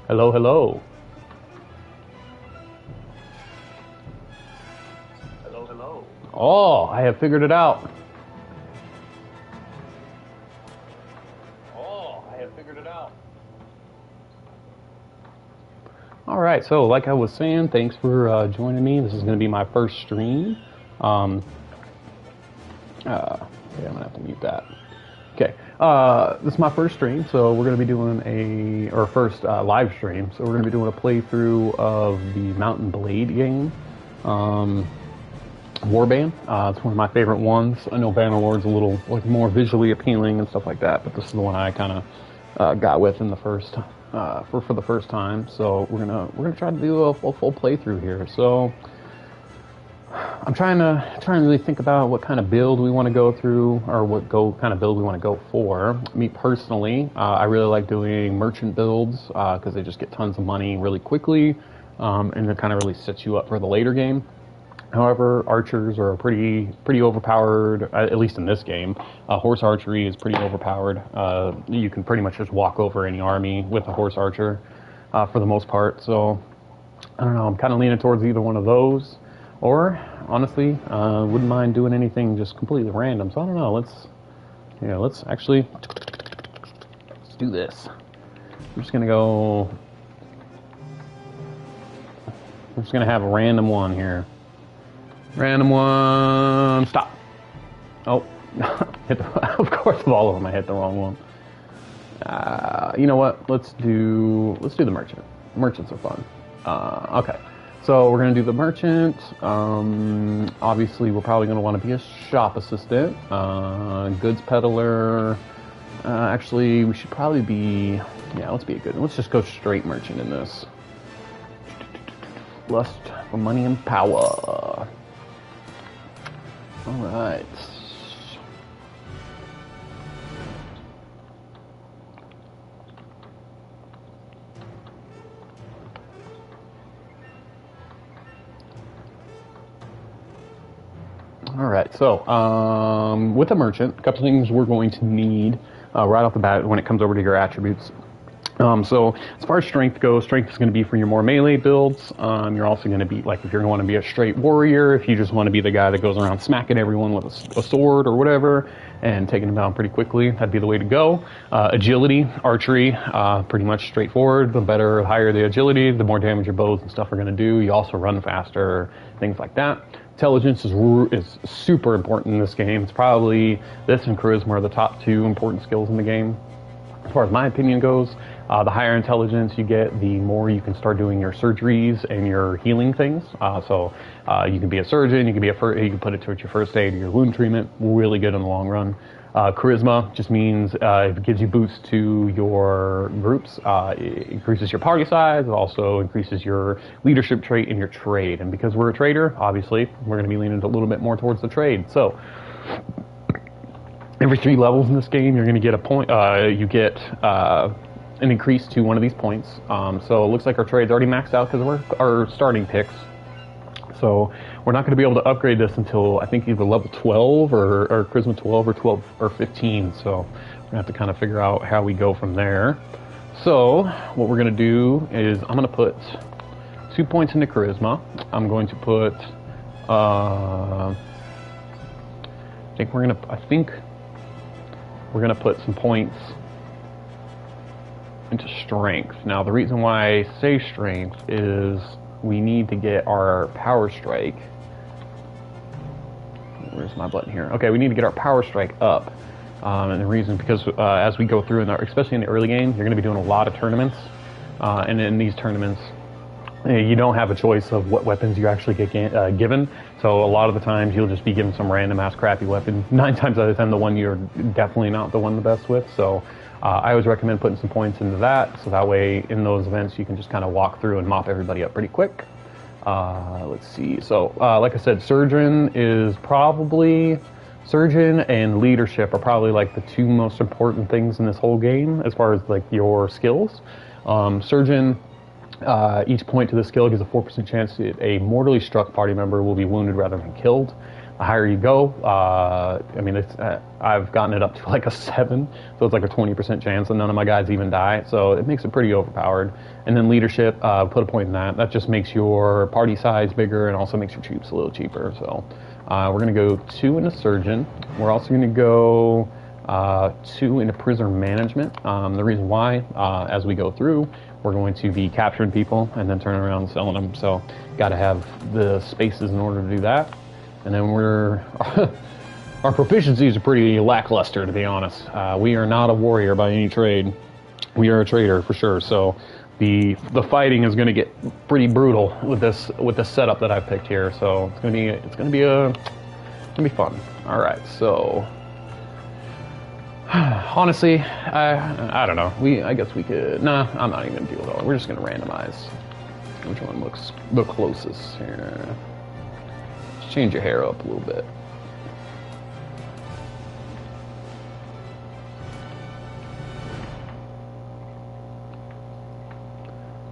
Hello, hello. Hello, hello. Oh, I have figured it out. Oh, I have figured it out. All right, so like I was saying, thanks for joining me. This is going to be my first stream. Okay, I'm going to have to mute that. Okay, this is my first stream, so we're going to be doing first live stream, so we're going to be doing a playthrough of the Mount&Blade game, Warband. It's one of my favorite ones. I know Bannerlord's a little more visually appealing and stuff like that, but this is the one I kind of got with in the first, for the first time, so we're gonna try to do a full playthrough here, so... I'm trying to really think about what kind of build we want to go through, or what kind of build we want to go for. Me personally, I really like doing merchant builds because they just get tons of money really quickly, and it kind of really sets you up for the later game. However, archers are pretty overpowered, at least in this game. Horse archery is pretty overpowered. You can pretty much just walk over any army with a horse archer for the most part. So I don't know. I'm kind of leaning towards either one of those. Or, honestly, wouldn't mind doing anything just completely random. So I don't know, let's do this. I'm just gonna have a random one here. Random one, stop. Oh, of course of all of them I hit the wrong one. You know what, let's do the merchant. Merchants are fun. Okay. So we're going to do the merchant. Obviously, we're probably going to want to be a shop assistant, goods peddler. Actually, we should probably be, let's be a good one. Let's just go straight merchant in this. Lust for money and power. All right. All right, so with a merchant, a couple things we're going to need right off the bat when it comes over to your attributes. So as far as strength goes, strength is going to be for your more melee builds. You're also going to be, like, if you're going to be a straight warrior, if you just want to be the guy that goes around smacking everyone with a sword or whatever and taking them down pretty quickly, that'd be the way to go. Agility, archery, pretty much straightforward. The higher the agility, the more damage your bows and stuff are going to do. You also run faster, things like that. Intelligence is super important in this game. It's probably, this and charisma are the top two important skills in the game. As far as my opinion goes, the higher intelligence you get, the more you can start doing your surgeries and your healing things. So you can be a surgeon, you can put it towards your first aid or your wound treatment. Really good in the long run. Charisma just means it gives you boosts to your groups. It increases your party size. It also increases your leadership trait in your trade. And because we're a trader, obviously, we're going to be leaning a little bit more towards the trade. So every 3 levels in this game, you're going to get a point. You get an increase to one of these points. So it looks like our trade's already maxed out because we're our starting picks. So we're not going to be able to upgrade this until I think either level 12 or Charisma 12 or 12 or 15. So we're going to have to kind of figure out how we go from there. So what we're going to do is I'm going to put 2 points into Charisma. I'm going to put I think we're going to put some points into Strength. Now the reason why I say Strength is we need to get our Power Strike. Where's my button here? Okay, we need to get our Power Strike up. And the reason, because as we go through, especially in the early game, you're going to be doing a lot of tournaments. And in these tournaments, you don't have a choice of what weapons you actually get given. So a lot of the times you'll just be given some random ass crappy weapon. 9 times out of 10, the one you're definitely not the one the best with. So I always recommend putting some points into that. So that way in those events you can just kind of walk through and mop everybody up pretty quick. Let's see. So like I said, Surgeon and Leadership are probably like the 2 most important things in this whole game as far as like your skills. Surgeon, each point to the skill gives a 4% chance that a mortally struck party member will be wounded rather than killed. the higher you go. I mean, I've gotten it up to like a 7, so it's like a 20% chance, and none of my guys even die. So it makes it pretty overpowered. And then leadership, put a point in that. That just makes your party size bigger, and also makes your troops a little cheaper. So we're gonna go 2 into surgeon. We're also gonna go 2 into prisoner management. The reason why, as we go through, we're going to be capturing people and then turning around and selling them. So got to have the spaces in order to do that. And then our proficiencies are pretty lackluster, to be honest. We are not a warrior by any trade. We are a trader for sure. So the fighting is going to get pretty brutal with this setup that I've picked here. So it's gonna be fun. All right, so honestly, I don't know. I guess we could. Nah, I'm not even gonna deal with it. We're just gonna randomize which one looks the closest here. Change your hair up a little bit.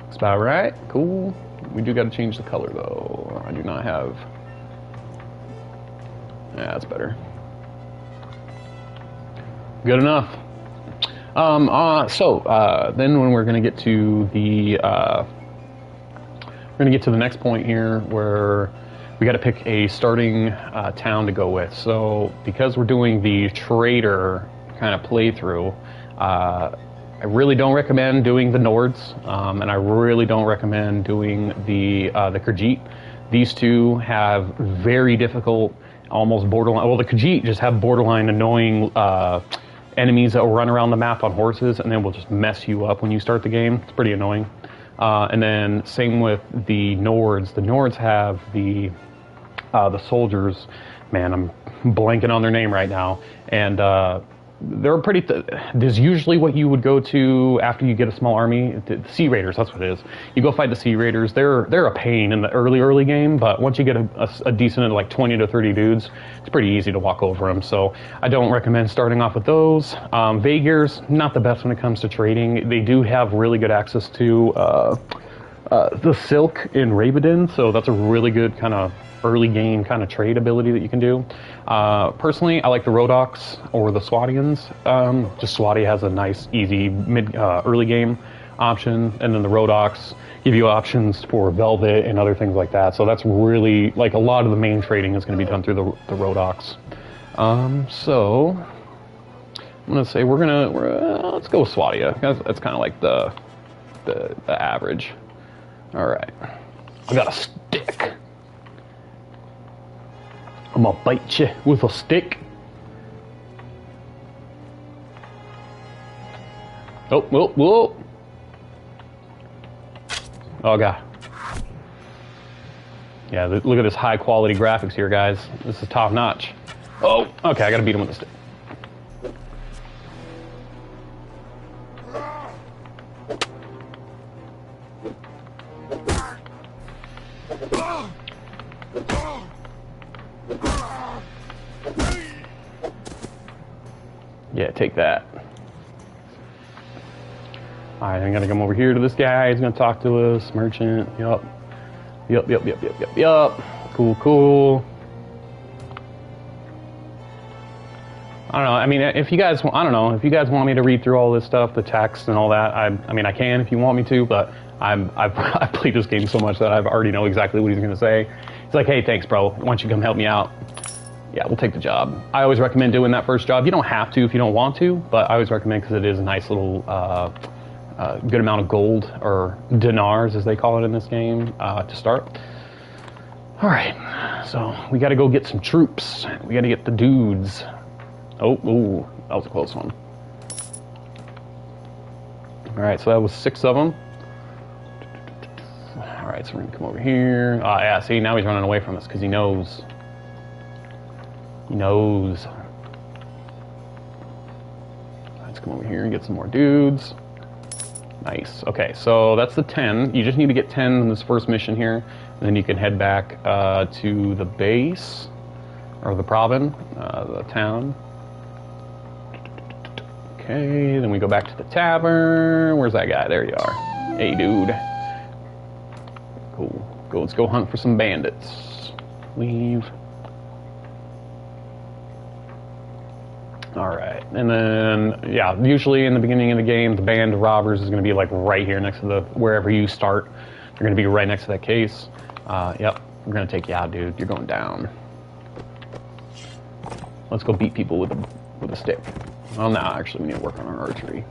That's about right. Cool. We do got to change the color though. I do not have. Yeah, that's better. Good enough. Then when we're gonna get to the next point here where we got to pick a starting town to go with. So because we're doing the trader kind of playthrough, I really don't recommend doing the Nords, and I really don't recommend doing the Khajiit. These two have very difficult, almost borderline. Well, the Khajiit just have borderline annoying enemies that will run around the map on horses, and then will just mess you up when you start the game. It's pretty annoying. And then same with the Nords. The Nords have the soldiers. Man, I'm blanking on their name right now. And they're pretty. There's usually what you would go to after you get a small army. The Sea Raiders, that's what it is. You go fight the Sea Raiders. They're a pain in the early game, but once you get a decent like 20 to 30 dudes, it's pretty easy to walk over them. So I don't recommend starting off with those. Vaegirs, not the best when it comes to trading. They do have really good access to the Silk in Rabaden, so that's a really good kind of early game kind of trade ability that you can do. Personally, I like the Rhodoks or the Swadians. Just Swati has a nice, easy early game option, and then the Rhodoks give you options for Velvet and other things like that. So that's really like a lot of the main trading is going to be done through the Rhodoks. So I'm gonna say let's go with Swadia. That's kind of like the average. All right, I got a stick. I'm gonna bite you with a stick. Oh, whoa, whoa. Oh, God. Yeah, look at this high quality graphics here, guys. This is top notch. Oh, okay, I gotta beat him with a stick. Yeah, take that. Alright, I'm gonna come over here to this guy. He's gonna talk to us. Merchant. Yup. Yup. Cool. I don't know. I mean, if you guys want me to read through all this stuff, the text and all that, I mean, I can if you want me to, but I've played this game so much that I already know exactly what he's gonna say. He's like, hey, thanks, bro. Why don't you come help me out? Yeah, we'll take the job. I always recommend doing that first job. You don't have to if you don't want to, but I always recommend because it is a nice little good amount of gold, or dinars as they call it in this game, to start. All right, so we got to go get some troops. We got to get the dudes. Oh, that was a close one. All right, so that was 6 of them. All right, so we're gonna come over here. Yeah, see, now he's running away from us because he knows. Let's come over here and get some more dudes. Nice. Okay, so that's the 10. You just need to get 10 in this first mission here, and then you can head back to the base, or the province, the town. Okay, then we go back to the tavern. Where's that guy? There you are. Hey, dude. Cool. Let's go hunt for some bandits. Leave. Alright, and then, yeah, usually in the beginning of the game, the band of robbers is going to be like right here next to the, wherever you start. They're going to be right next to that case. Yep, we're going to take you out, dude. You're going down. Let's go beat people with a stick. Well, no, actually, we need to work on our archery.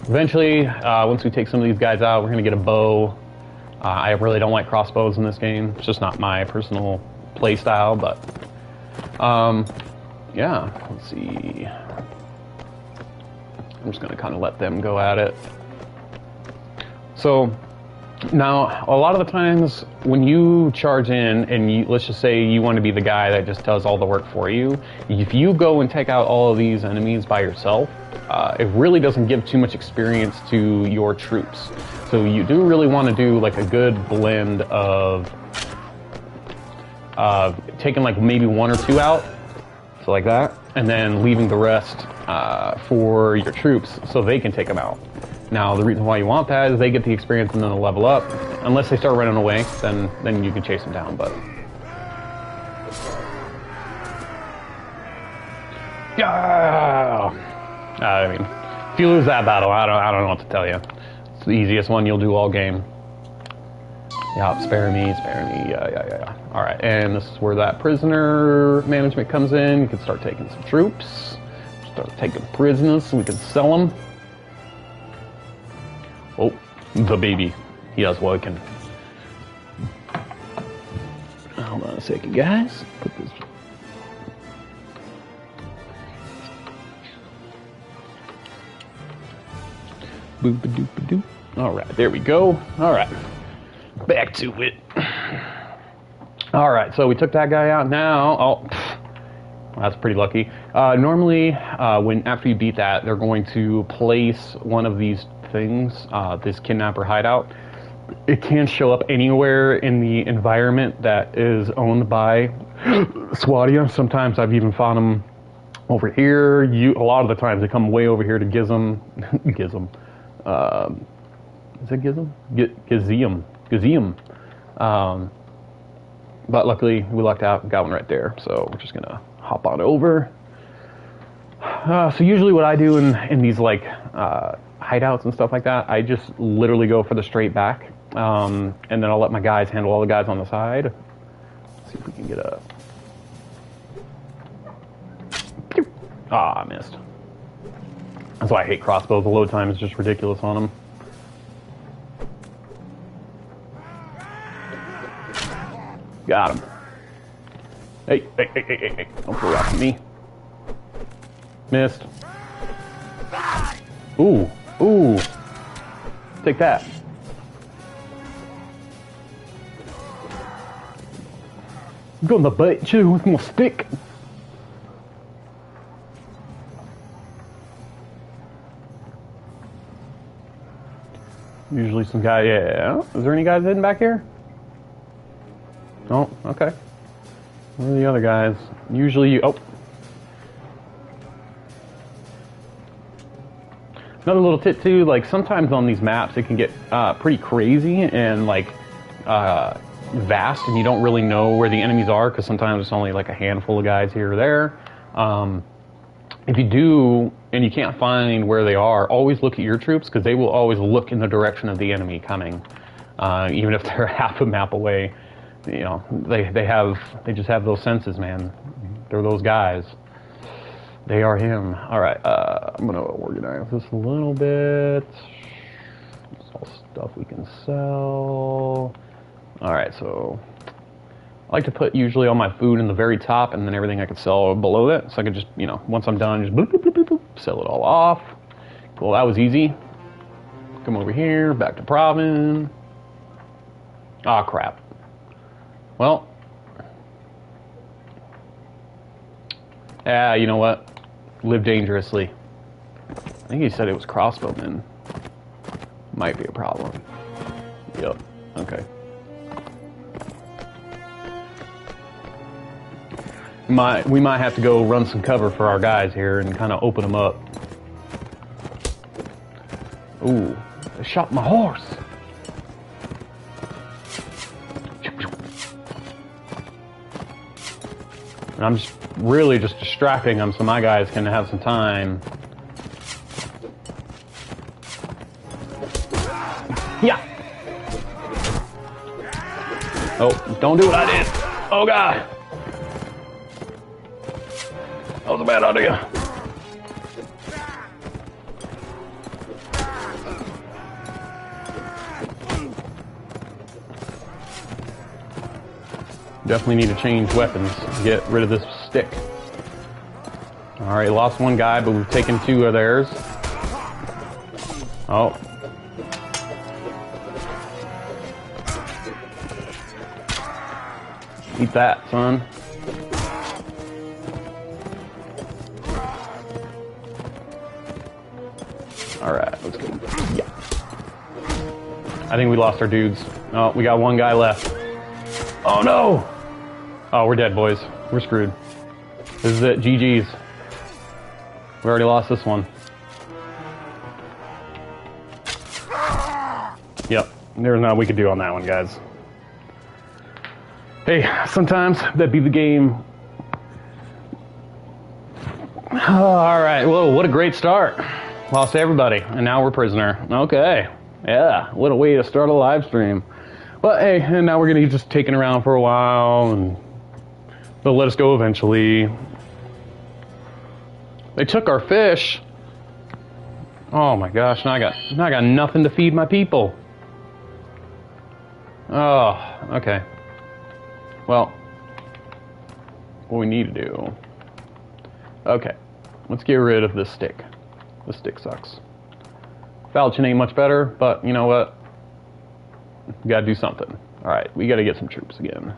Eventually, once we take some of these guys out, we're going to get a bow. I really don't like crossbows in this game. It's just not my personal play style, but... yeah, let's see. I'm just going to kind of let them go at it. So, now, a lot of the times when you charge in and let's just say you want to be the guy that just does all the work for you, if you go and take out all of these enemies by yourself, it really doesn't give too much experience to your troops. So you do really want to do like a good blend of taking like maybe 1 or 2 out, so like that, and then leaving the rest for your troops so they can take them out. Now, the reason why you want that is they get the experience and then they'll level up. Unless they start running away, then you can chase them down, but... Yeah! I mean, if you lose that battle, I don't know what to tell you. It's the easiest one you'll do all game. Yeah, spare me, yeah. Alright, and this is where that prisoner management comes in. You can start taking some troops. Start taking prisoners so we can sell them. Oh, the baby. He is working. Hold on a second, guys. Put this... Boop-a-doop-a-doop. Alright, there we go. Alright. Back to it. Alright, so we took that guy out now. Oh, that's pretty lucky. Normally, after you beat that, they're going to place one of these things, this kidnapper hideout. It can show up anywhere in the environment that is owned by Swadia. Sometimes I've even found them over here. A lot of the times they come way over here to Gizem. Gizem. Is it Gizem? Gizium. But luckily we lucked out and got one right there. So we're just gonna hop on over. So usually what I do in these like hideouts and stuff like that, I just literally go for the straight back, and then I'll let my guys handle all the guys on the side. Let's see if we can get a... Ah, I missed. That's why I hate crossbows. The load time is just ridiculous on them. Got him. Hey, don't pull out from me. Missed. Ooh. Take that. I'm gonna bite you with my stick. Usually some guy, yeah. Is there any guys hidden back here? Oh, okay. Where are the other guys? Usually you, oh. Another little tip too, like sometimes on these maps it can get pretty crazy and like vast, and you don't really know where the enemies are because sometimes it's only like a handful of guys here or there. If you do and you can't find where they are, always look at your troops because they will always look in the direction of the enemy coming, even if they're half a map away. You know, they just have those senses, man. They're those guys. They are him. All right, I'm gonna organize this a little bit. It's all stuff we can sell. All right, so I like to put usually all my food in the very top, and then everything I can sell below that. So I can just, you know, once I'm done, just boop, boop, boop, boop, boop, sell it all off. Cool, that was easy. Come over here, back to Provin. Ah, crap. Well, you know what? Live dangerously. I think he said it was crossbowmen. Might be a problem. Yep. Okay. We might have to go run some cover for our guys here and kind of open them up. Ooh, they shot my horse. And I'm just really just distracting them so my guys can have some time. Yeah. Oh, don't do what I did. Oh, God. That was a bad idea. Definitely need to change weapons to get rid of this stick. Alright, lost one guy, but we've taken 2 of theirs. Oh. Eat that, son. Alright, let's go. Yeah. I think we lost our dudes. Oh, we got 1 guy left. Oh no! Oh, we're dead, boys. We're screwed. This is it. GG's. We already lost this one. Yep. There's nothing we could do on that one, guys. Hey, sometimes that be the game. Alright, whoa, what a great start. Lost everybody, and now we're prisoner. Okay. Yeah, what a way to start a live stream. But hey, and now we're gonna be just taking around for a while, and they'll let us go eventually. They took our fish. Oh my gosh, now I got nothing to feed my people. Oh, okay. Well, what we need to do. Okay, let's get rid of this stick. This stick sucks. Falchion ain't much better, but you know what? We gotta do something. Alright, we gotta get some troops again.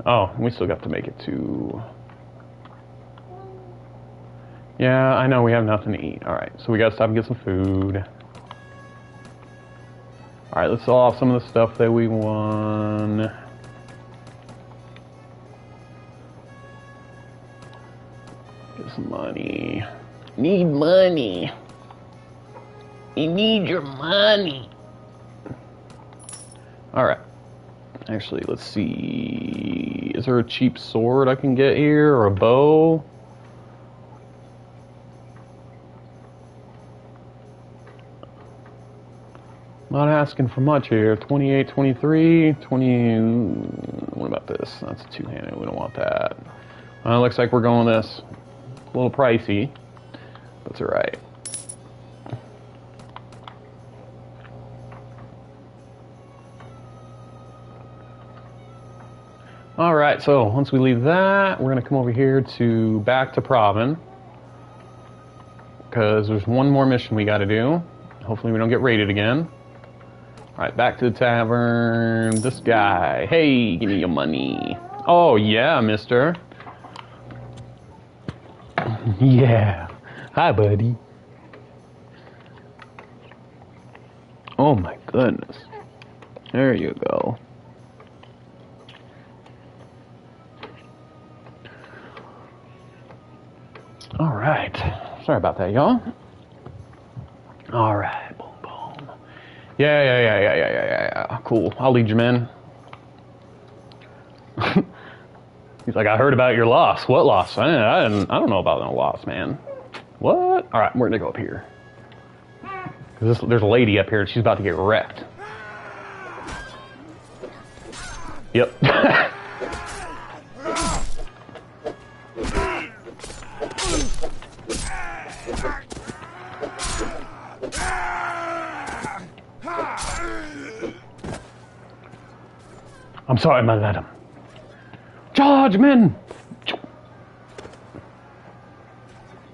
Oh, we still got to make it to... Yeah, I know we have nothing to eat. Alright, so we gotta stop and get some food. Alright, let's sell off some of the stuff that we won. Get some money. Need money. You need your money. Alright. Actually, let's see. Is there a cheap sword I can get here? Or a bow? Not asking for much here. 28, 23, 20... What about this? That's a two-handed. We don't want that. Looks like we're going this. A little pricey. That's alright. Alright, so once we leave that, we're going to come over here to back to Provin. Because there's one more mission we got to do. Hopefully we don't get raided again. Alright, back to the tavern. This guy. Hey, give me your money. Oh, yeah, mister. Yeah. Hi, buddy. Oh, my goodness. There you go. Alright. Sorry about that, y'all. Alright. Yeah. Cool. I'll lead you, man. He's like, I heard about your loss. What loss? I don't know about no loss, man. What? All right, we're gonna go up here. There's a lady up here, and she's about to get wrecked. Yep. I'm sorry, my madam. Charge, men!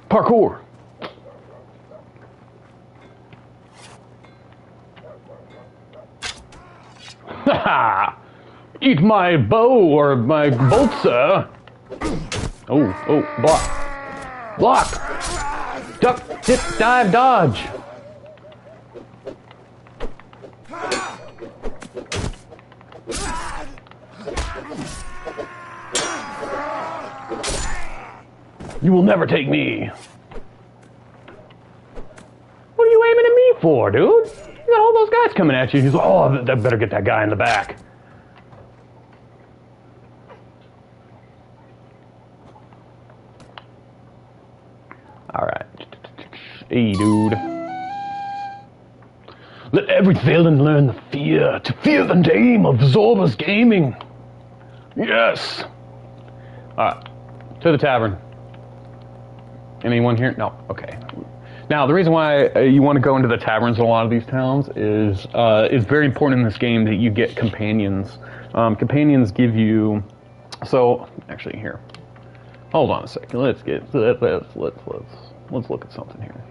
Parkour! Haha! Eat my bow or my bolt, sir! Oh, block! Block! Duck, dip, dive, dodge! You will never take me. What are you aiming at me foot for, dude? You got all those guys coming at you. He's like, oh, I better get that guy in the back. Alright. Hey, dude. Let every villain learn the fear, to fear the name of Zorba's Gaming. Yes. Alright. To the tavern. Anyone here? No. Okay. Now, the reason why you want to go into the taverns in a lot of these towns is it's very important in this game that you get companions. Companions give you... So, actually, here. Hold on a second. Let's look at something here.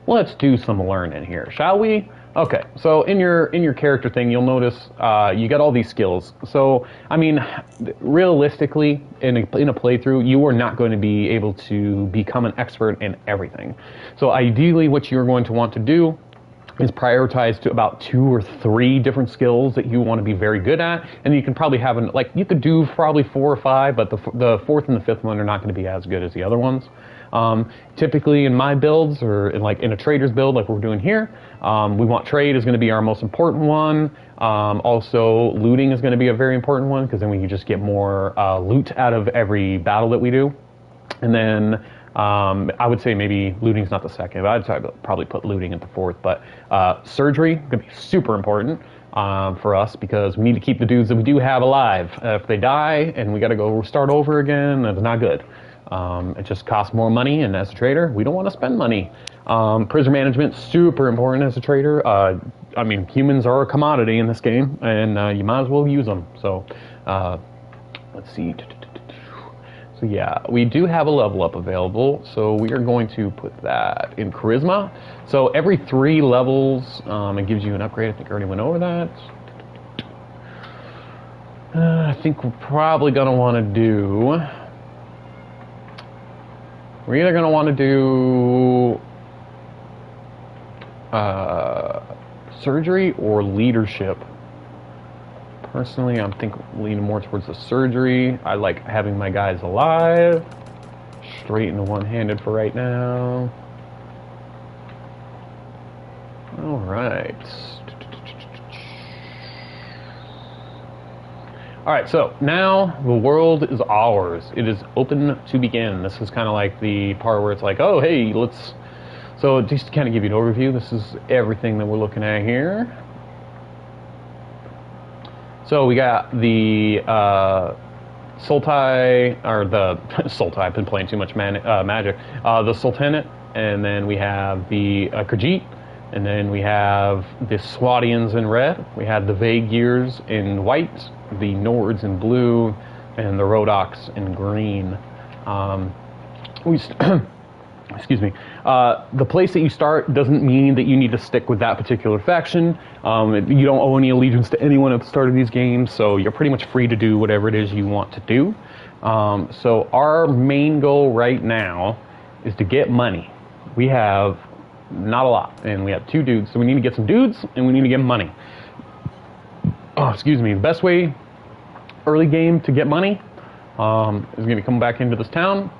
Let's do some learning here, shall we? Okay, so in your character thing, you'll notice you got all these skills. So, I mean, realistically, in a playthrough, you are not going to be able to become an expert in everything. So, ideally, what you're going to want to do is prioritize to about 2 or 3 different skills that you want to be very good at, and you can probably have you could do probably 4 or 5, but the 4th and the 5th one are not going to be as good as the other ones. Typically in my builds, or in a trader's build like we're doing here, we want trade is going to be our most important one. Also, looting is going to be a very important one, because then we can just get more loot out of every battle that we do. And then I would say maybe looting's not the second, but I'd probably put looting at the 4th. But surgery is going to be super important for us, because we need to keep the dudes that we do have alive. If they die and we got to go start over again, that's not good. It just costs more money, and as a trader, we don't want to spend money. Prisoner management, super important as a trader. I mean, humans are a commodity in this game, and you might as well use them. So, let's see. So yeah, we do have a level up available, so we are going to put that in Charisma. So every 3 levels, it gives you an upgrade. I think I already went over that. I think we're probably going to want to do... We're either going to want to do surgery or leadership. Personally, I'm leaning more towards the surgery. I like having my guys alive. Straight into one-handed for right now. All right. All right, so now the world is ours. It is open to begin. This is kind of like the part where it's like, oh, hey, let's... So just to kind of give you an overview, this is everything that we're looking at here. So we got the Sultai, or the Sultai, I've been playing too much Magic. The Sultanate, and then we have the Khajiit, and then we have the Swadians in red. We have the Vaegirs in white, the Nords in blue, and the Rhodoks in green. Excuse me. The place that you start doesn't mean that you need to stick with that particular faction. You don't owe any allegiance to anyone at the start of these games, so you're pretty much free to do whatever it is you want to do. So our main goal right now is to get money. We have not a lot, and we have 2 dudes, so we need to get some dudes, and we need to get money. Oh, excuse me. The best way early game to get money is going to be coming back into this town.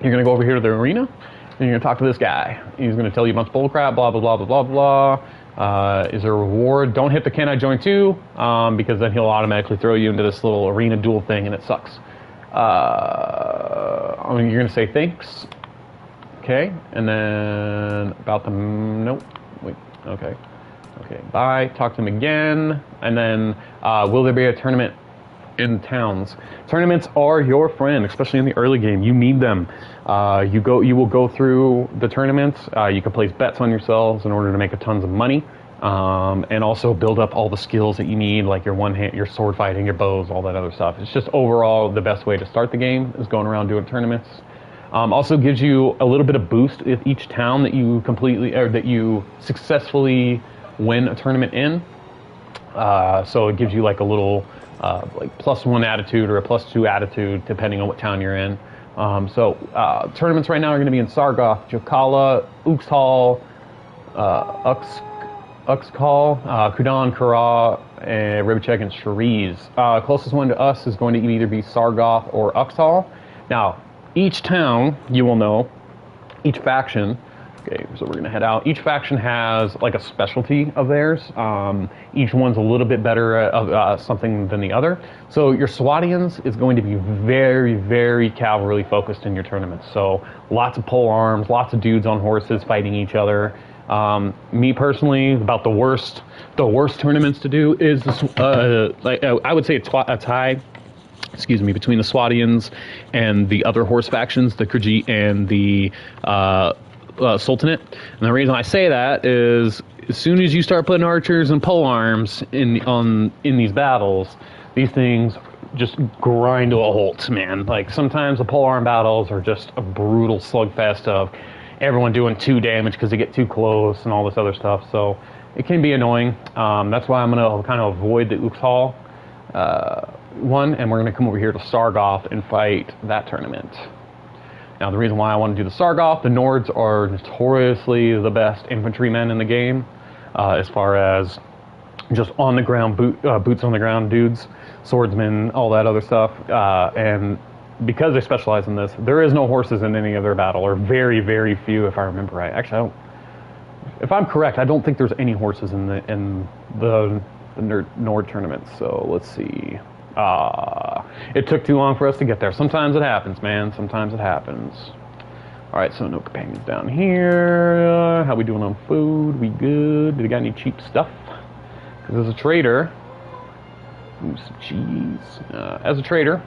You're going to go over here to the arena, and you're going to talk to this guy. He's going to tell you a bunch of bullcrap, blah, blah, blah, blah, blah, blah. Is there a reward? Don't hit the can I join too, because then he'll automatically throw you into this little arena duel thing, and it sucks. I mean, you're going to say thanks. Okay, and then about the... Nope. Wait, okay. Okay, bye. Talk to him again. And then, will there be a tournament in towns? Tournaments are your friend, especially in the early game. You need them. You will go through the tournaments. You can place bets on yourselves in order to make a tons of money, and also build up all the skills that you need, like your sword fighting, your bows, all that other stuff. It's just overall the best way to start the game is going around doing tournaments. Also gives you a little bit of boost with each town that you that you successfully win a tournament in. So it gives you like a little like +1 attitude or a +2 attitude depending on what town you're in. Tournaments right now are going to be in Sargoth, Jokala, Uxkhal, Uxkhal, Kudan, Kara, Ribchek, and Shariz. Closest one to us is going to either be Sargoth or Uxkhal. Now, each town, you will know, each faction Okay, so we're gonna head out. Each faction has like a specialty of theirs. Each one's a little bit better at something than the other. So your Swadians is going to be very, very cavalry focused in your tournaments. So lots of pole arms, lots of dudes on horses fighting each other. Me personally, about the worst tournaments to do is like I would say a tie. Excuse me, between the Swadians and the other horse factions, the Khajiit and the Sultanate. And the reason I say that is as soon as you start putting archers and pole arms in these battles, these things just grind to a halt, man. Like sometimes the pole arm battles are just a brutal slugfest of everyone doing 2 damage because they get too close and all this other stuff. So it can be annoying. That's why I'm going to kind of avoid the Uxtal one, and we're going to come over here to Sargoth and fight that tournament. Now, the reason why I want to do the Sargoth, the Nords are notoriously the best infantrymen in the game, as far as just on the ground, boots on the ground dudes, swordsmen, all that other stuff. And because they specialize in this, there is no horses in any of their battle, or very, very few, if I remember right. Actually, I don't. If I'm correct, I don't think there's any horses in the Nord tournament. So let's see. It took too long for us to get there. Sometimes it happens, man. Sometimes it happens. All right, so no companions down here. How we doing on food? We good? Do we got any cheap stuff? Because as a trader, ooh, some cheese. As a trader,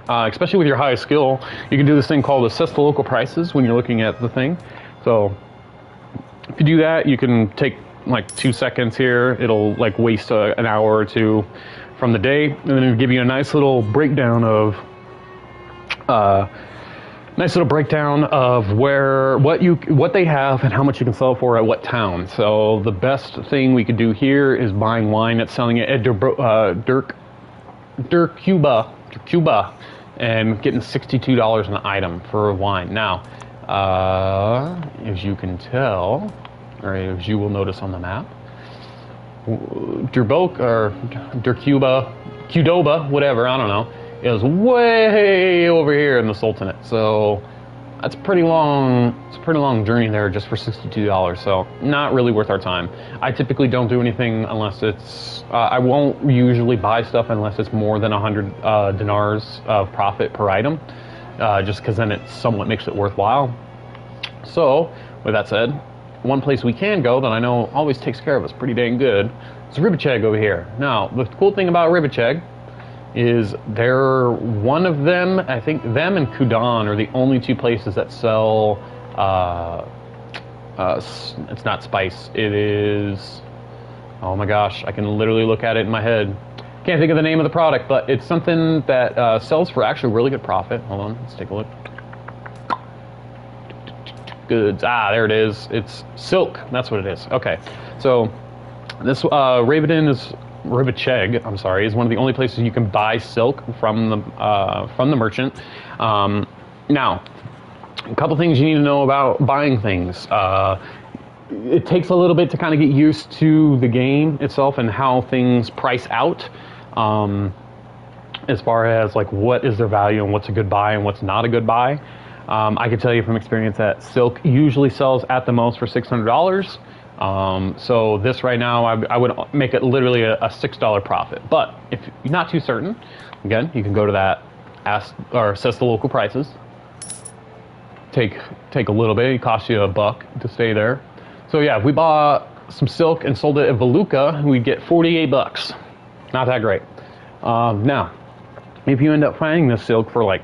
especially with your high skill, you can do this thing called assess the local prices when you're looking at the thing. So if you do that, you can take like 2 seconds here. It'll like waste an hour or two from the day, and then it'll give you a nice little breakdown of what they have and how much you can sell for at what town. So the best thing we could do here is buying wine that's selling it at Cuba, and getting $62 an item for wine. Now, as you can tell, or as you will notice on the map, Qdoba, whatever, I don't know, is way over here in the Sultanate. So that's a pretty long journey there just for $62. So not really worth our time. I typically don't do anything unless it's, I won't usually buy stuff unless it's more than 100 dinars of profit per item, just because then it somewhat makes it worthwhile. So with that said, one place we can go that I know always takes care of us pretty dang good is Ribacheg over here. Now, the cool thing about Ribacheg is they're one of them, I think them and Kudan are the only 2 places that sell, it's not spice, it is, oh my gosh, I can literally look at it in my head. Can't think of the name of the product, but it's something that sells for actually really good profit. Hold on, let's take a look. Goods. Ah, there it is. It's silk. That's what it is. Okay. So this Ribacheg, I'm sorry, is one of the only places you can buy silk from the merchant. Now, a couple things you need to know about buying things. It takes a little bit to kind of get used to the game itself and how things price out. As far as like what is their value and what's a good buy and what's not a good buy. I can tell you from experience that silk usually sells at the most for $600. So this right now, I would make it literally a $6 profit. But if you're not too certain, again, you can go to that, assess the local prices. Take a little bit. It costs you $1 to stay there. So yeah, if we bought some silk and sold it at Valuka, we'd get $48. Not that great. Now, if you end up finding this silk for like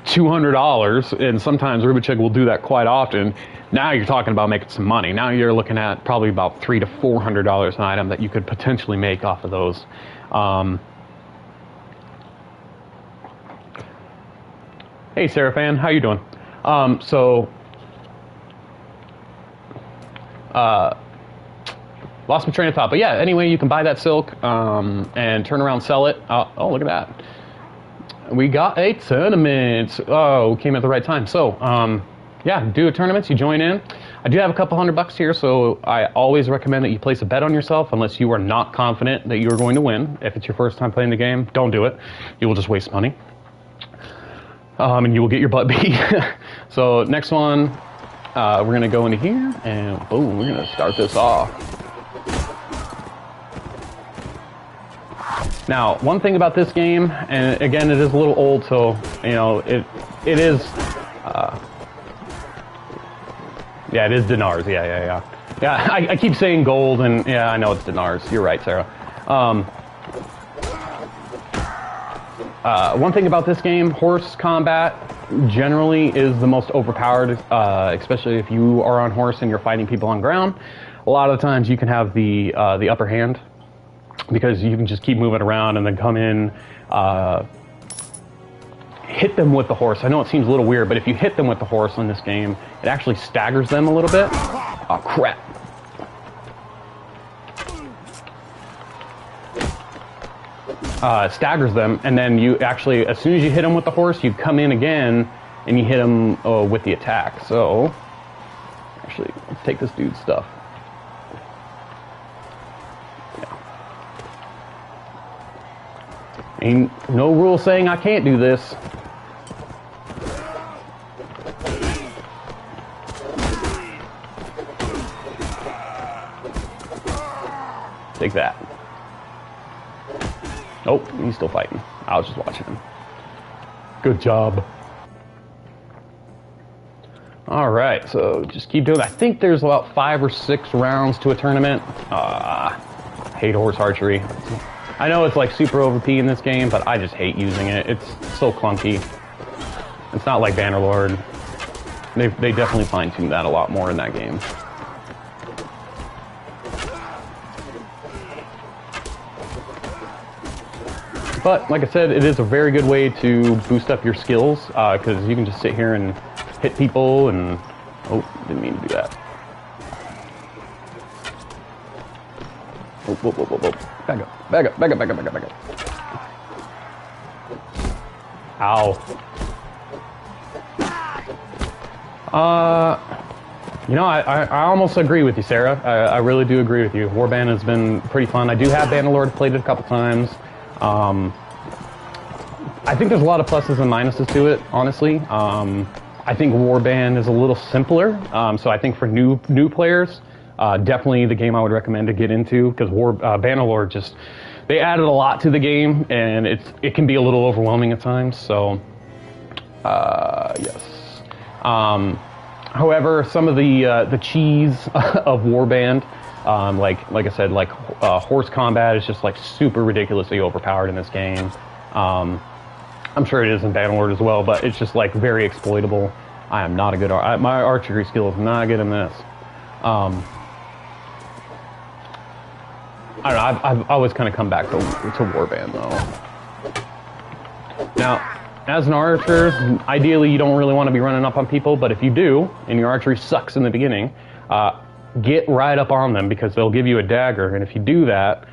$200, and sometimes Ribacheg will do that quite often, now you're talking about making some money. Now you're looking at probably about $300 to $400 an item that you could potentially make off of those. Hey Seraphan, how you doing? Lost my train of thought, but yeah, anyway, you can buy that silk and turn around, sell it. Oh, look at that. We got a tournament. Oh, came at the right time. So, yeah, do a tournament. You join in. I do have a couple $100 here, so I always recommend that you place a bet on yourself unless you are not confident that you are going to win. If it's your first time playing the game, don't do it. You will just waste money. And you will get your butt beat. So, next one. We're going to go into here, and boom, we're going to start this off. Now, one thing about this game, and again, it is a little old, so, you know, it is, yeah, it is dinars, yeah. Yeah, I keep saying gold, and yeah, I know it's dinars. You're right, Sarah. One thing about this game, horse combat generally is the most overpowered, especially if you are on horse and you're fighting people on ground. A lot of the times you can have the upper hand because you can just keep moving around and then come in, hit them with the horse. I know it seems a little weird, but if you hit them with the horse in this game, it actually staggers them a little bit. Oh, crap. Staggers them, and then you actually, as soon as you hit them with the horse, you come in again and you hit them with the attack. So, actually, let's take this dude's stuff. Yeah. Ain't no rule saying I can't do this. Take that. Oh, he's still fighting. I was just watching him. Good job. All right, so just keep doing that. I think there's about 5 or 6 rounds to a tournament. Hate horse archery. I know it's like super OP in this game, but I just hate using it. It's so clunky. It's not like Bannerlord. They definitely fine-tuned that a lot more in that game. But, like I said, it is a very good way to boost up your skills, because you can just sit here and hit people and... Oh, didn't mean to do that. Whoa. Back up. Ow. You know, I almost agree with you, Sarah. I really do agree with you. Warband has been pretty fun. I do have Bannerlord, played it a couple times. I think there's a lot of pluses and minuses to it, honestly. I think Warband is a little simpler, so I think for new players, definitely the game I would recommend to get into, because Bannerlord just, they added a lot to the game, and it can be a little overwhelming at times, so, yes. However, some of the cheese of Warband, like I said, like horse combat is just like super ridiculously overpowered in this game. I'm sure it is in Bannerlord as well, but it's just like very exploitable. I am not a good my archery skill is not good in this. I don't know. I've always kind of come back to Warband though. Now, as an archer, ideally you don't really want to be running up on people, but if you do, and your archery sucks in the beginning, get right up on them because they'll give you a dagger, and if you do that,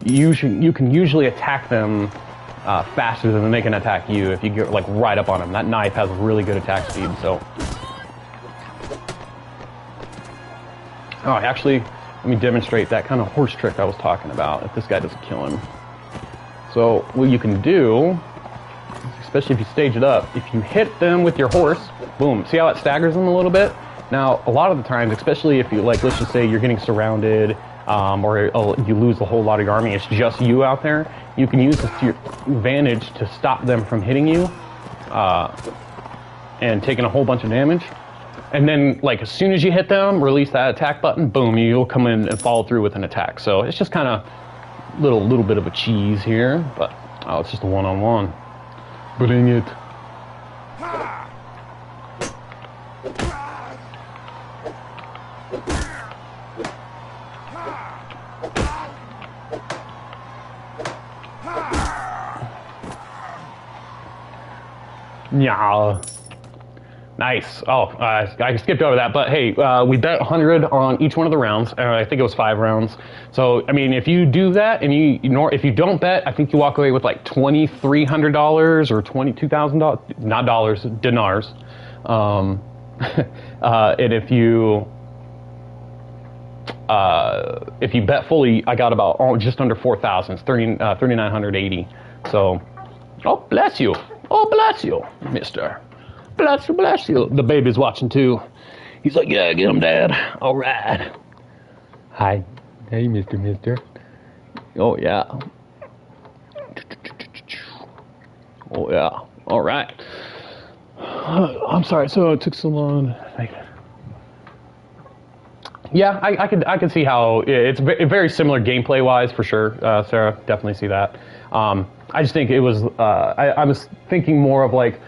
you can usually attack them faster than they can attack you if you get like right up on them. That knife has really good attack speed, so. Oh, actually, let me demonstrate that kind of horse trick I was talking about, if this guy doesn't kill him. So, what you can do, especially if you stage it up, if you hit them with your horse, boom, see how it staggers them a little bit? Now, a lot of the times, especially if you, like, let's just say you're getting surrounded, or you lose a whole lot of your army, it's just you out there, you can use this to your advantage to stop them from hitting you, and taking a whole bunch of damage. And then, like, as soon as you hit them, release that attack button, boom, you'll come in and follow through with an attack. So it's just kind of little bit of a cheese here, but it's just a one-on-one. Bring it. Yeah. Nice. Oh, I skipped over that, but hey, we bet 100 on each one of the rounds. I think it was 5 rounds. So, I mean, if you do that and if you don't bet, I think you walk away with like $2,300 or $22,000, not dollars, dinars. And if you bet fully, I got about just under 4,000. It's 3,980. So, oh bless you, mister. Bless you, bless you. The baby's watching too. He's like, yeah, get him, Dad. All right. Hi. Hey, Mister. Oh, yeah. Oh, yeah. All right. I'm sorry. So it took so long. Yeah, I could see how it's very similar gameplay wise for sure, Sarah. Definitely see that. I just think it was. I was thinking more of like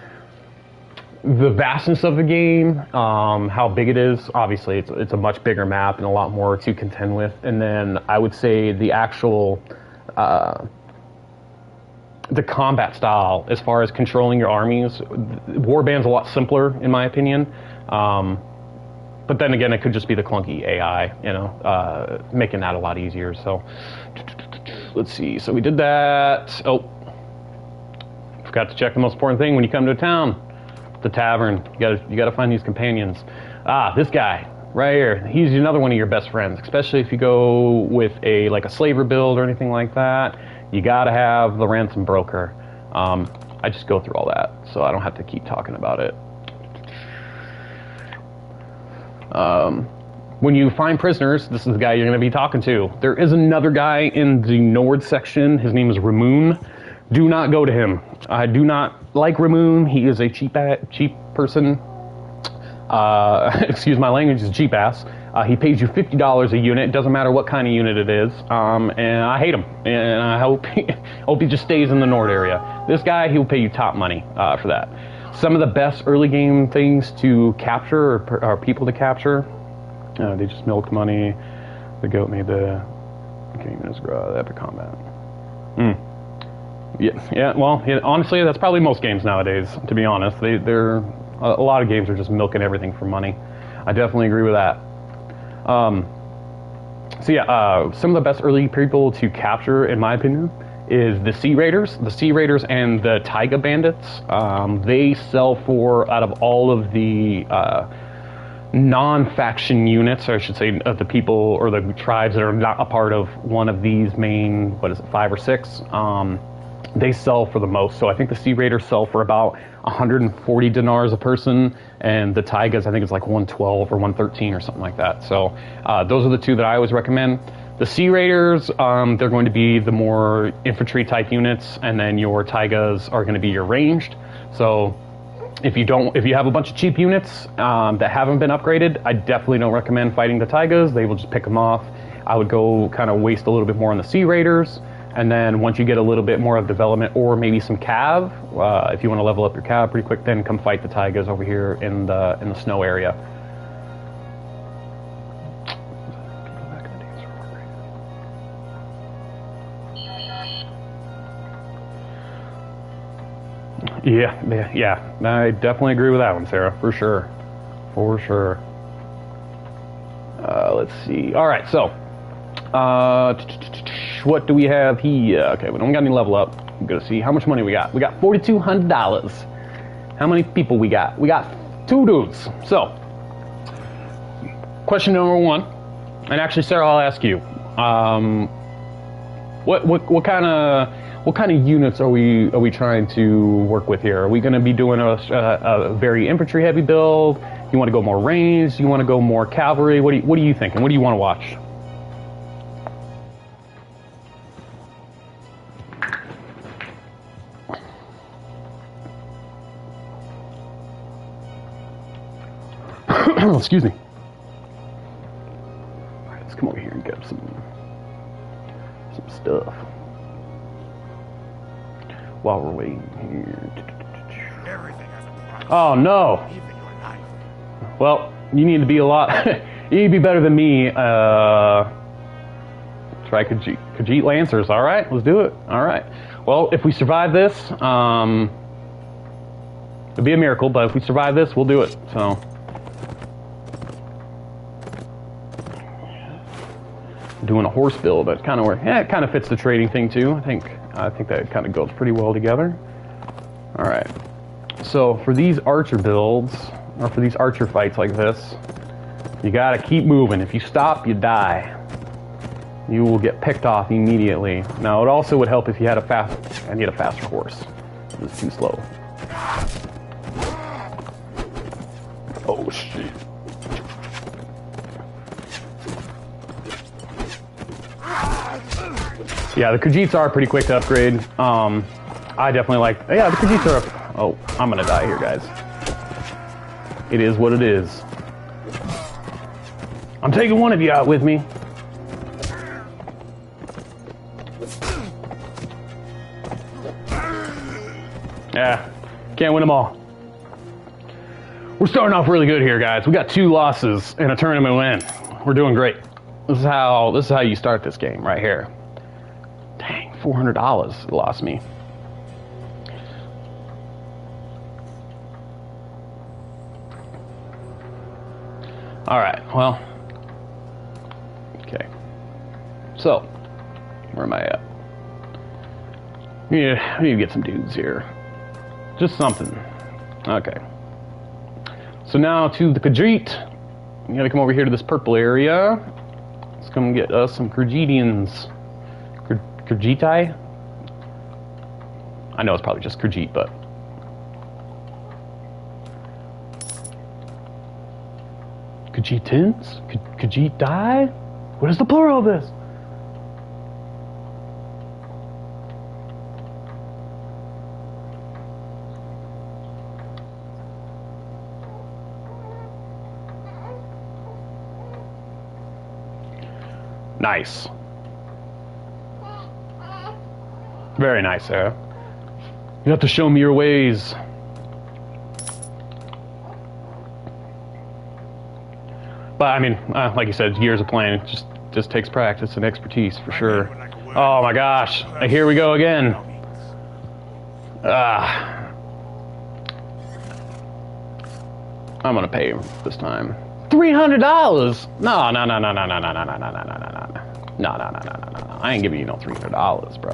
the vastness of the game, how big it is. Obviously, it's a much bigger map and a lot more to contend with. And then I would say the actual the combat style, as far as controlling your armies, Warband's a lot simpler in my opinion. But then again, it could just be the clunky AI, you know, making that a lot easier. So let's see. So we did that. Oh, forgot to check the most important thing when you come to a town. The tavern. You gotta find these companions. Ah, this guy right here. He's another one of your best friends, especially if you go with a slaver build or anything like that. You gotta have the ransom broker. I just go through all that, so I don't have to keep talking about it. When you find prisoners, this is the guy you're going to be talking to. There is another guy in the Nord section. His name is Ramoon. Do not go to him. I do not like Ramoon. He is a cheap person. Excuse my language, is cheap ass. He pays you $50 a unit. It doesn't matter what kind of unit it is. And I hate him. And I hope he just stays in the Nord area. This guy, he'll pay you top money for that. Some of the best early game things to capture or people to capture. They just milked money. The goat made the game is epic combat. Yeah. Well, honestly, that's probably most games nowadays. To be honest, they're a lot of games are just milking everything for money. I definitely agree with that. So yeah, some of the best early people to capture, in my opinion, is the Sea Raiders. The Sea Raiders and the Taiga Bandits. They sell for, out of all of the non-faction units, or I should say of the people or the tribes that are not a part of one of these main, 5 or 6, they sell for the most. So I think the Sea Raiders sell for about 140 dinars a person, and the Taigas, I think it's like 112 or 113 or something like that. So those are the two that I always recommend. The Sea Raiders, they're going to be the more infantry type units, and then your Taigas are going to be your ranged. So if you have a bunch of cheap units that haven't been upgraded, I definitely don't recommend fighting the Taigas. They will just pick them off. I would go kind of waste a little bit more on the Sea Raiders, and then once you get a little bit more of development or maybe some cav, if you want to level up your cav pretty quick, then come fight the Taigas over here in the snow area. Yeah. I definitely agree with that one, Sarah, for sure. Let's see. All right, so what do we have here? Okay, we don't got any level up. I'm gonna see how much money we got. We got $4,200. How many people we got? We got 2 dudes. So, question number 1, and actually, Sarah, I'll ask you. What kind of units are we trying to work with here? Are we going to be doing a very infantry heavy build? You want to go more ranged? You want to go more cavalry? What do you think? And what do you want to watch? Excuse me. All right, let's come over here and get some stuff. While we're waiting here. Oh no! Well, you need to be a lot. You need to be better than me. Try Khajiit Lancers. All right, let's do it. All right. Well, if we survive this, it'd be a miracle. But if we survive this, we'll do it. So. Doing a horse build, that's kind of where, it kind of fits the trading thing too. I think that kind of goes pretty well together. All right, so for these archer builds, or for these archer fights like this, you gotta keep moving. If you stop, you die. You will get picked off immediately. Now, it also would help if you had I need a faster horse. It's too slow. Oh shit. Yeah, the Khajiits are pretty quick to upgrade. I definitely like... Yeah, the Khajiits are... Oh, I'm gonna die here, guys. It is what it is. I'm taking one of you out with me. Yeah, can't win them all. We're starting off really good here, guys. We got 2 losses and a tournament win. We're doing great. This is how you start this game right here. Dang, $400 it lost me. All right, well, okay. So, where am I at? Yeah, I need to get some dudes here. Just something. Okay. So now to the Khajiit. We gotta come over here to this purple area. Let's come get us some Khajiitians. Khajiitai? I know it's probably just Khajiit, but... Khajiitans? Khajiitai? What is the plural of this? Nice. Very nice, Sarah. You have to show me your ways. But I mean, like you said, years of playing. It just takes practice and expertise for sure. Oh my gosh! Here we go again. I'm gonna pay him this time. $300? No. I ain't giving you no $300, bro.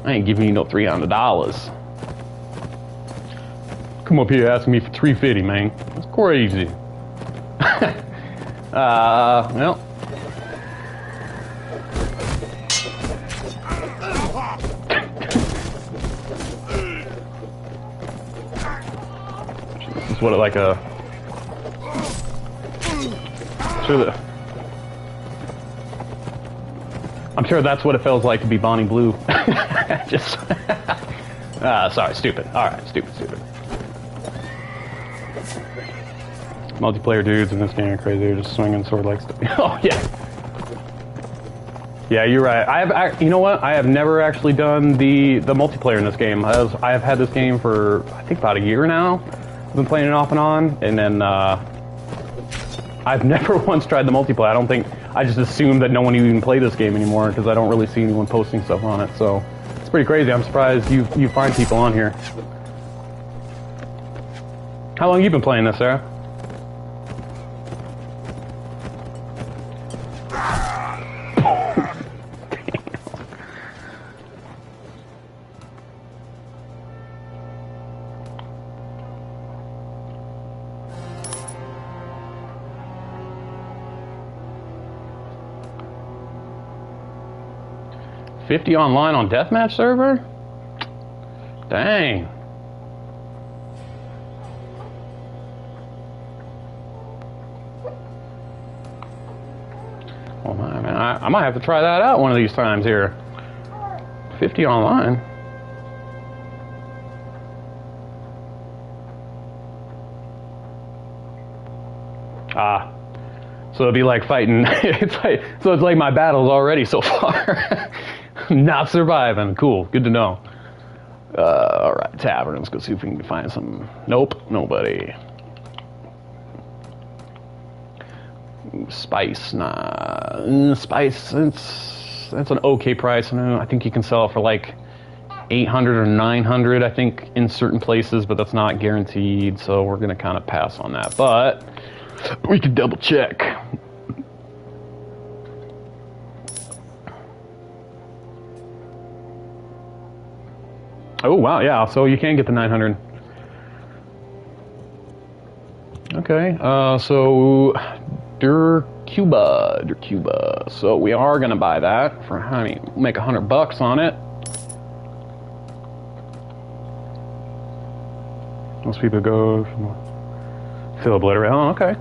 I ain't giving you no $300. Come up here asking me for $350, man. That's crazy. Well. This is what like a... I'm sure that's what it feels like to be Bonnie Blue. Just... sorry, stupid. Alright, stupid. Multiplayer dudes in this game are crazy. They're just swinging sword like stuff. Oh, yeah. Yeah, you're right. you know what? I have never actually done the multiplayer in this game. I have had this game for, I think, about a year now. I've been playing it off and on, and then, I've never once tried the multiplayer. I just assumed that no one even played this game anymore because I don't really see anyone posting stuff on it. So it's pretty crazy. I'm surprised you find people on here. How long have you been playing this, Sarah? $50 online on deathmatch server? Dang. Well, man, I might have to try that out one of these times here. 50 online. So it'd be like fighting. It's like my battles already so far. Not surviving. Cool. Good to know. Alright, tavern. Let's go see if we can find some. Nope. Nobody. Spice. Nah. Spice. That's an okay price. I think you can sell it for like 800 or 900, I think, in certain places, but that's not guaranteed. So we're going to kind of pass on that. But we can double check. Oh, wow, yeah, so you can get the 900. Okay, so Cuba. So we are going to buy that for, make $100 on it. Most people go from Feel obliterate. Oh, okay.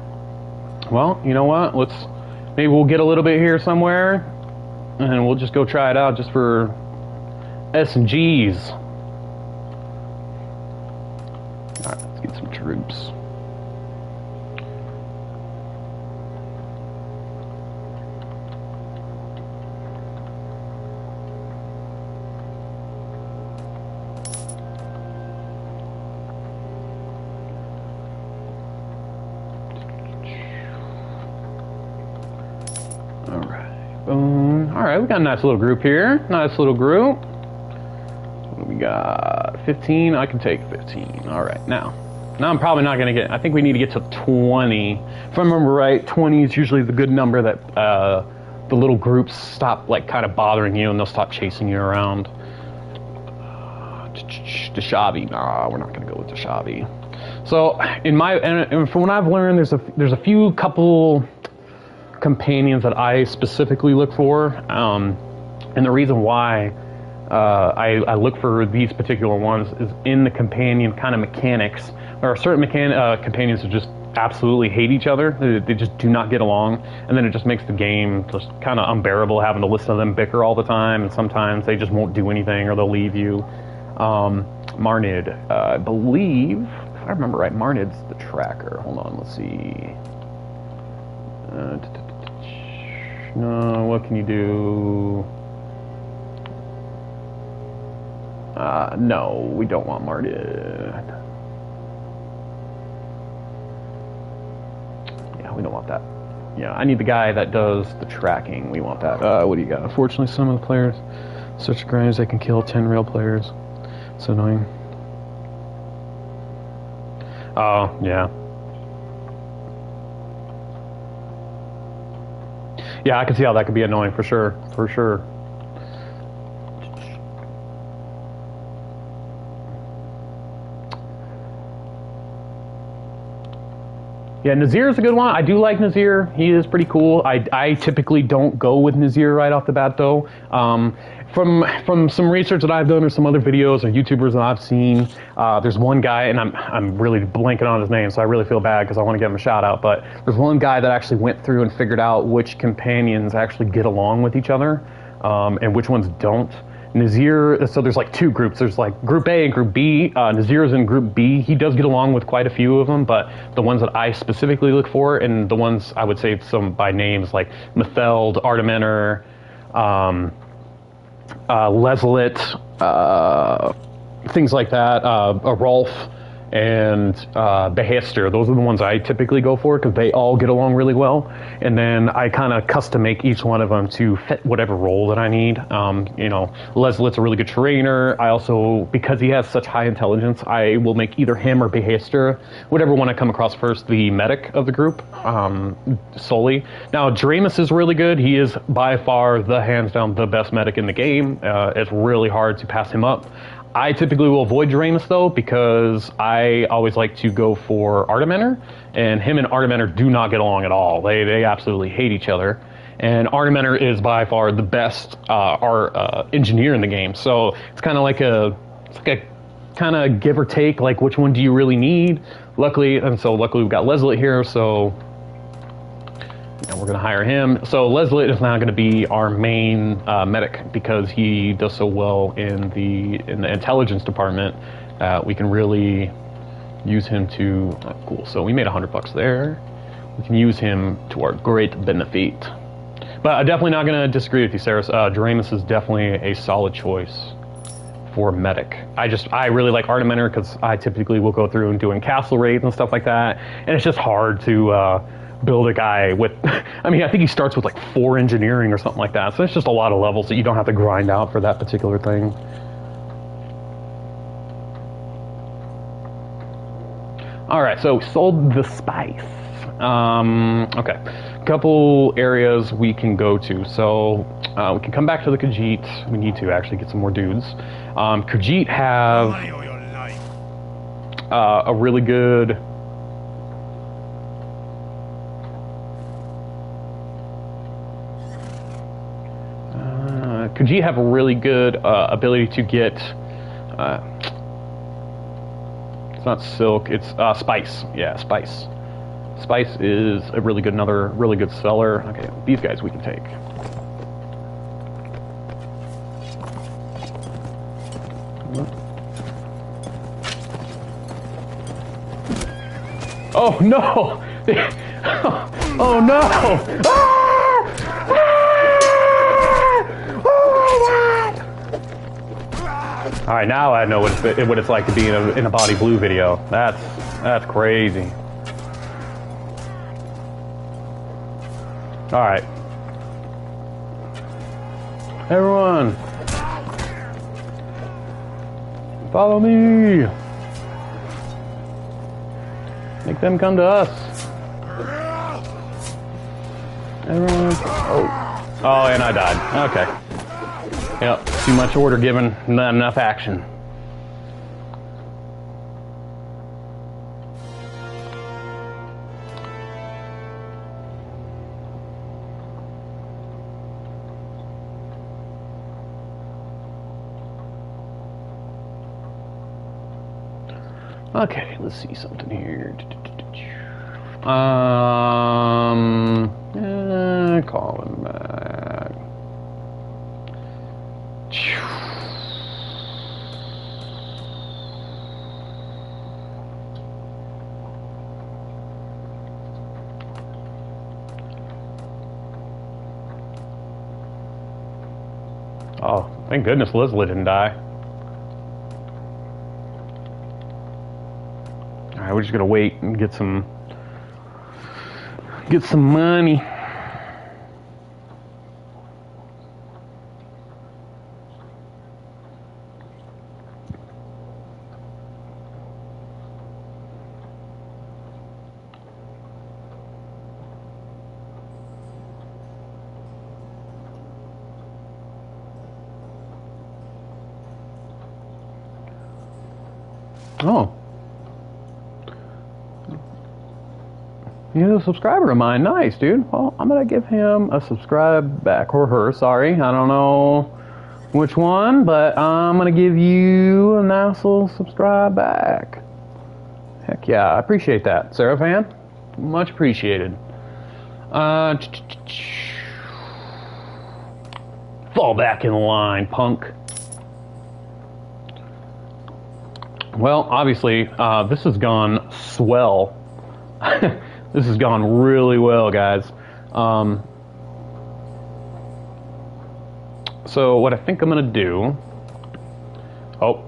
Well, you know what? Maybe we'll get a little bit here somewhere, and we'll just go try it out just for S and G's. All right, let's get some troops. Alright, we got a nice little group here. Nice little group. What do we got? 15? I can take 15. Alright, now I'm probably not going to get... I think we need to get to 20. If I remember right, 20 is usually the good number that the little groups stop, like, kind of bothering you and they'll stop chasing you around. Deshavi. Nah, we're not going to go with Deshavi. So, and from what I've learned, there's a few couple companions that I specifically look for, and the reason why I look for these particular ones is in the companion kind of mechanics. There are certain companions who just absolutely hate each other. They just do not get along, and then it just makes the game just kind of unbearable having to listen to them bicker all the time, and sometimes they just won't do anything or they'll leave you. Marnid, I believe, if I remember right, Marnid's the tracker. Hold on, let's see. No, what can you do? No, we don't want Martin. Yeah, we don't want that. Yeah, I need the guy that does the tracking. We want that. What do you got? Unfortunately, some of the players, such grinds, they can kill 10 real players. It's annoying. Oh, yeah. Yeah, I can see how that could be annoying for sure. For sure. Yeah, Nazir is a good one. I do like Nazir. He is pretty cool. I typically don't go with Nazir right off the bat, though. From some research that I've done or some other videos or YouTubers that I've seen, there's one guy, and I'm really blanking on his name, so I really feel bad because I want to give him a shout out, but there's one guy that actually went through and figured out which companions actually get along with each other, and which ones don't. Nazir, so there's like two groups. There's like Group A and Group B. Nazir's in Group B. He does get along with quite a few of them, but the ones that I specifically look for, and the ones I would say some by names like Metheld, Artimener, Leslit, things like that, Rolf, and Behester. Those are the ones I typically go for because they all get along really well. And then I kind of custom make each one of them to fit whatever role that I need. You know, Leslit's a really good trainer. I also, because he has such high intelligence, I will make either him or Behester, whatever one I come across first, the medic of the group, solely. Now, Dramus is really good. He is by far hands down the best medic in the game. It's really hard to pass him up. I typically will avoid Dramus, though, because I always like to go for Artimener, and him and Artimener do not get along at all. They absolutely hate each other, and Artimener is by far the best engineer in the game, so it's kind of like a kind of give or take, like which one do you really need? Luckily we've got Leslit here, so we're going to hire him. So Leslit is now going to be our main medic because he does so well in the intelligence department. We can really use him to... cool. So we made $100 there. We can use him to our great benefit. But I'm definitely not going to disagree with you, Sarah. Dramus is definitely a solid choice for medic. I really like Artimener because I typically will go through and doing castle raids and stuff like that, and it's just hard to build a guy with, I mean, I think he starts with like 4 engineering or something like that, so it's just a lot of levels that you don't have to grind out for that particular thing. Alright, so we sold the spice. Okay, couple areas we can go to. So we can come back to the Khajiit. We need to actually get some more dudes. Khajiit have a really good... Khajiit have a really good ability to get, it's not silk, it's spice. Yeah, spice. Spice is a another really good seller. Okay, these guys we can take. Oh no! Oh no! All right, now I know what it's like to be in a Body Blue video. That's crazy. All right, everyone, follow me. Make them come to us. Everyone. Oh, and I died. Okay. Yep. Too much order given, not enough action. Okay, let's see something here. Call him back. Oh, thank goodness Leslie didn't die. Alright, we're just gonna wait and get some money. Oh. He's a subscriber of mine. Nice, dude. Well, I'm going to give him a subscribe back. Or her, sorry. I don't know which one, but I'm going to give you a nice little subscribe back. Heck yeah. I appreciate that, Sarah fan. Much appreciated. Fall back in line, punk. Well, obviously, this has gone swell. This has gone really well, guys. So what I think I'm gonna do... Oh,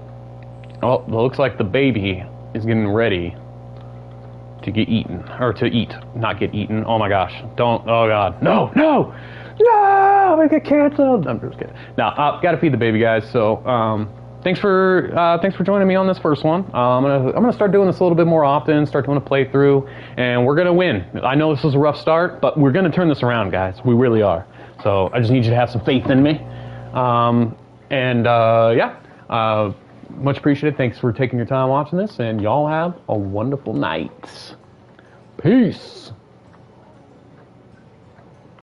it looks like the baby is getting ready to get eaten. Or to eat, not get eaten. Oh my gosh, don't, oh god. No, no! No! I get canceled! I'm just kidding. Now, gotta feed the baby, guys, so, thanks for joining me on this first one. I'm gonna start doing this a little bit more often. Start doing a playthrough, and we're gonna win. I know this is a rough start, but we're gonna turn this around, guys. We really are. So I just need you to have some faith in me. Much appreciated. Thanks for taking your time watching this, and y'all have a wonderful night. Peace.